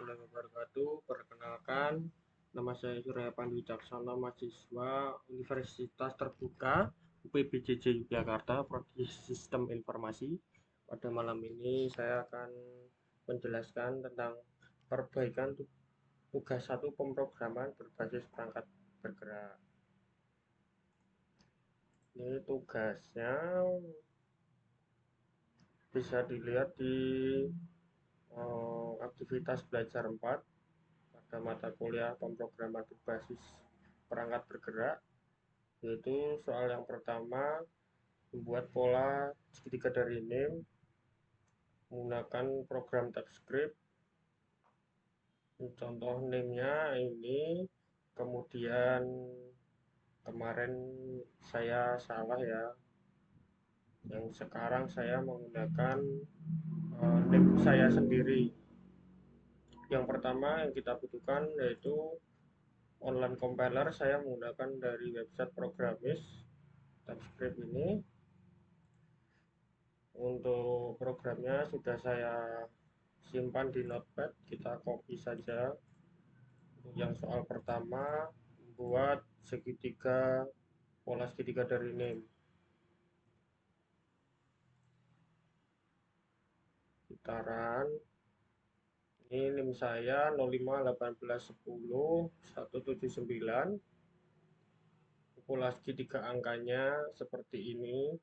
warahmatullahi wabarakatuh. Perkenalkan, nama saya Surya Pandu Wicaksono, mahasiswa Universitas Terbuka UPBJJ Yogyakarta, Prodi Sistem Informasi. Pada malam ini saya akan menjelaskan tentang perbaikan tugas 1 pemrograman berbasis perangkat bergerak. Ini tugasnya bisa dilihat di aktivitas belajar 4 pada mata kuliah pemrograman berbasis perangkat bergerak, yaitu soal yang pertama, membuat pola segitiga dari name menggunakan program TypeScript. Contoh name-nya ini, kemudian kemarin saya salah ya, yang sekarang saya menggunakan name saya sendiri. Yang pertama yang kita butuhkan yaitu online compiler. Saya menggunakan dari website Programmis TypeScript ini. Untuk programnya sudah saya simpan di notepad, kita copy saja. Untuk yang soal pertama, membuat segitiga, pola segitiga dari name. Putaran ini name saya 0518101779. Pola segitiga angkanya seperti ini.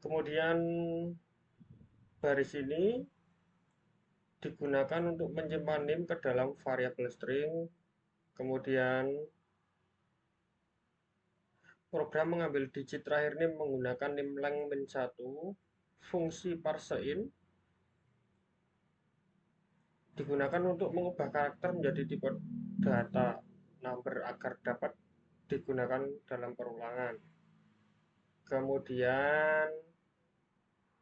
Kemudian baris ini digunakan untuk menyimpan name ke dalam variabel string. Kemudian program mengambil digit terakhir name menggunakan name length min1. Fungsi parseIn digunakan untuk mengubah karakter menjadi tipe data number agar dapat digunakan dalam perulangan. Kemudian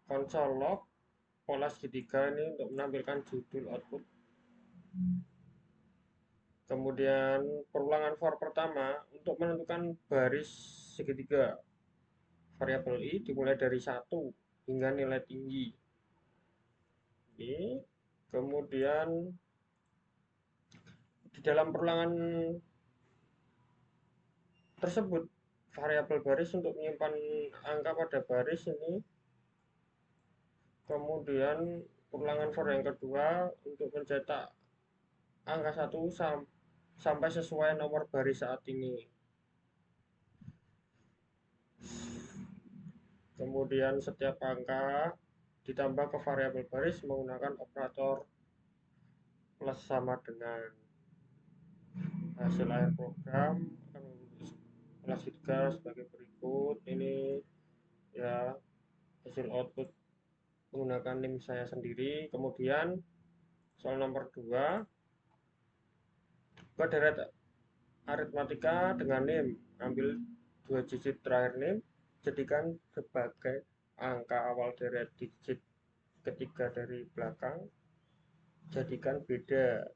console log pola segitiga ini untuk menampilkan judul output. Kemudian perulangan for pertama untuk menentukan baris segitiga. Variabel i dimulai dari 1 hingga nilai tinggi. Ini kemudian di dalam perulangan tersebut variabel baris untuk menyimpan angka pada baris ini. Kemudian perulangan for yang kedua untuk mencetak angka 1 sampai sesuai nomor baris saat ini. Kemudian setiap angka ditambah ke variabel baris menggunakan operator plus sama dengan. Hasil akhir program akan kelas segitiga sebagai berikut. Ini ya hasil output menggunakan name saya sendiri. Kemudian soal nomor 2, buat deret aritmatika dengan name, ambil 2 digit terakhir name, jadikan sebagai angka awal deret digit ketiga dari belakang, jadikan beda.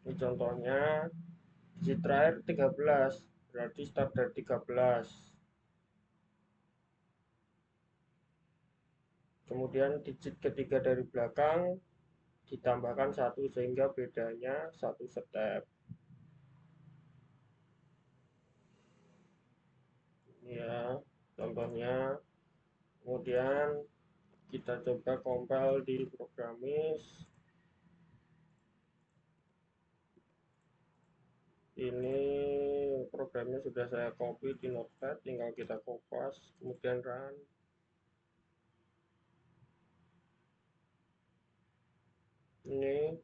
Ini contohnya, digit terakhir 13, berarti start dari 13. Kemudian digit ketiga dari belakang ditambahkan 1 sehingga bedanya 1 step. Ini ya contohnya. Kemudian kita coba compile di Programmis. Ini programnya sudah saya copy di notepad, tinggal kita kopas kemudian run. Ini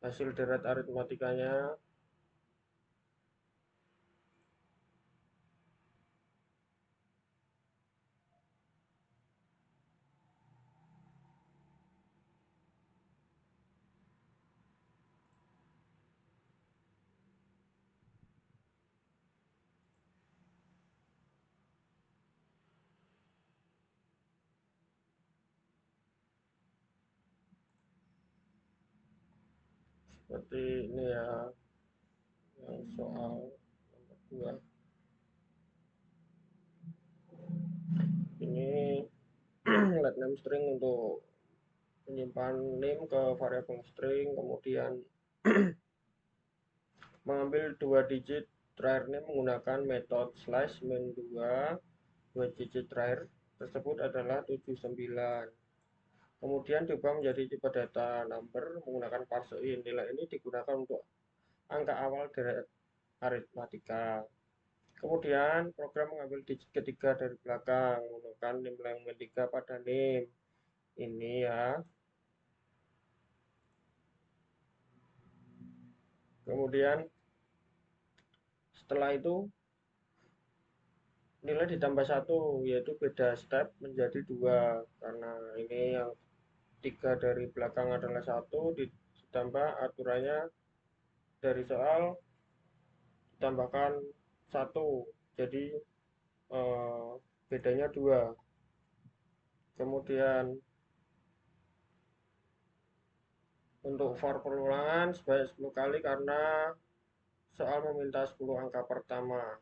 hasil deret aritmatikanya. Seperti ini ya. yang soal nomor 2 ini let name string untuk menyimpan name ke variabel string, kemudian mengambil 2 digit terakhir name menggunakan metode slash main2. 2 digit terakhir tersebut adalah 79. Kemudian diubah menjadi tipe data number menggunakan parse in. Nilai ini digunakan untuk angka awal dari aritmatika. Kemudian program mengambil digit ketiga dari belakang menggunakan nilai yang ketiga pada name ini ya. Kemudian setelah itu nilai ditambah 1, yaitu beda step menjadi 2 karena ini yang 3 dari belakang adalah 1 ditambah aturannya dari soal ditambahkan 1, jadi bedanya 2. Kemudian untuk for perulangan sebanyak 10 kali karena soal meminta 10 angka pertama.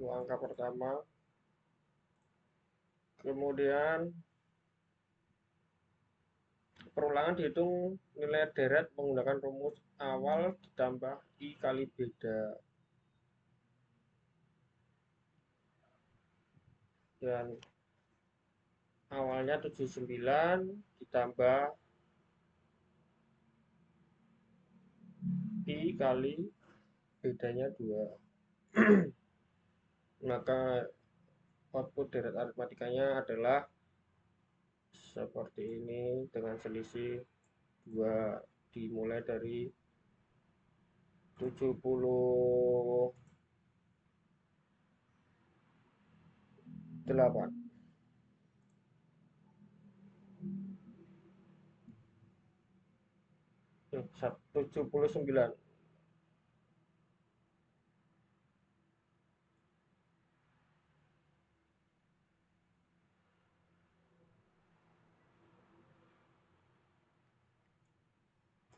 Angka pertama. Kemudian perulangan dihitung nilai deret menggunakan rumus awal ditambah I kali beda. Dan awalnya 79 ditambah I kali bedanya 2. Maka output deret aritmatikanya adalah seperti ini dengan selisih 2 dimulai dari 78. 79.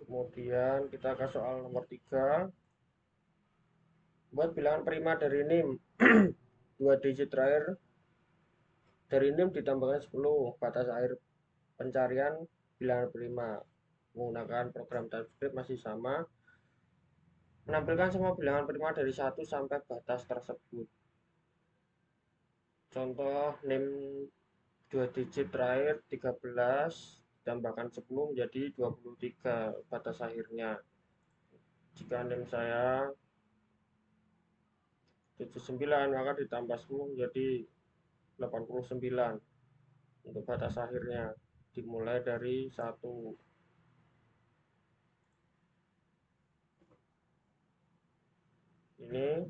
Kemudian kita ke soal nomor 3. Buat bilangan prima dari NIM 2 digit terakhir dari NIM ditambahkan 10. Batas akhir pencarian bilangan prima menggunakan program TypeScript masih sama. Menampilkan semua bilangan prima dari 1 sampai batas tersebut. Contoh NIM 2 digit terakhir 13 ditambahkan 10 menjadi 23 batas akhirnya. Jika NIM saya 79 maka ditambah 10 menjadi 89 untuk batas akhirnya dimulai dari 1. Ini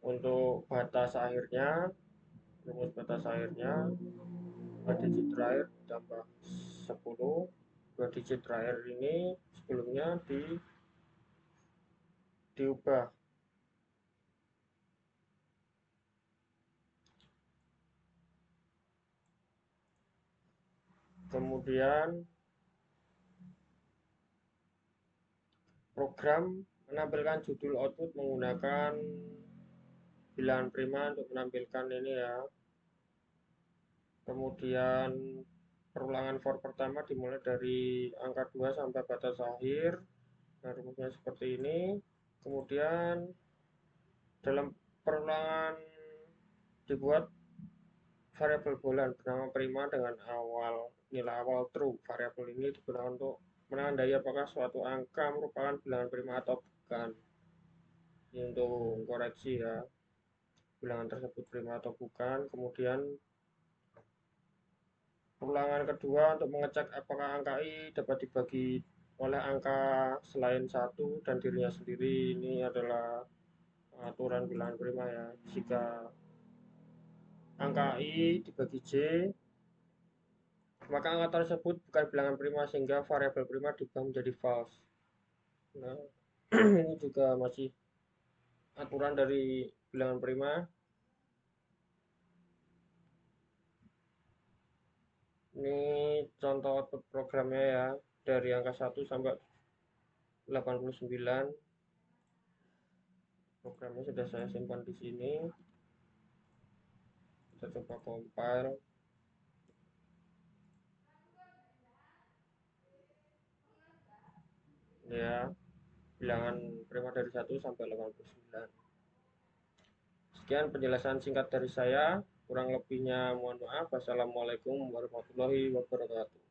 untuk batas akhirnya, rumus batas akhirnya 2 digit terakhir ditambah 10. 2 digit terakhir ini sebelumnya diubah. Kemudian program menampilkan judul output menggunakan bilangan prima untuk menampilkan ini ya. Kemudian perulangan for pertama dimulai dari angka 2 sampai batas akhir. Nah, rumusnya seperti ini. Kemudian dalam perulangan dibuat variabel bulan bernama prima dengan nilai awal true. Variabel ini digunakan untuk menandai apakah suatu angka merupakan bilangan prima atau bukan. Ini untuk koreksi ya, bilangan tersebut prima atau bukan. Kemudian perulangan kedua untuk mengecek apakah angka I dapat dibagi oleh angka selain 1 dan dirinya sendiri. Ini adalah aturan bilangan prima ya. Jika angka I dibagi J, maka angka tersebut bukan bilangan prima sehingga variabel prima diubah menjadi false. Nah, ini juga masih aturan dari bilangan prima. Ini contoh output programnya ya, dari angka 1 sampai 89. Programnya sudah saya simpan di sini. Kita coba compile. Ya, bilangan prima dari 1 sampai 89. Sekian penjelasan singkat dari saya. Kurang lebihnya mohon maaf. Wassalamualaikum warahmatullahi wabarakatuh.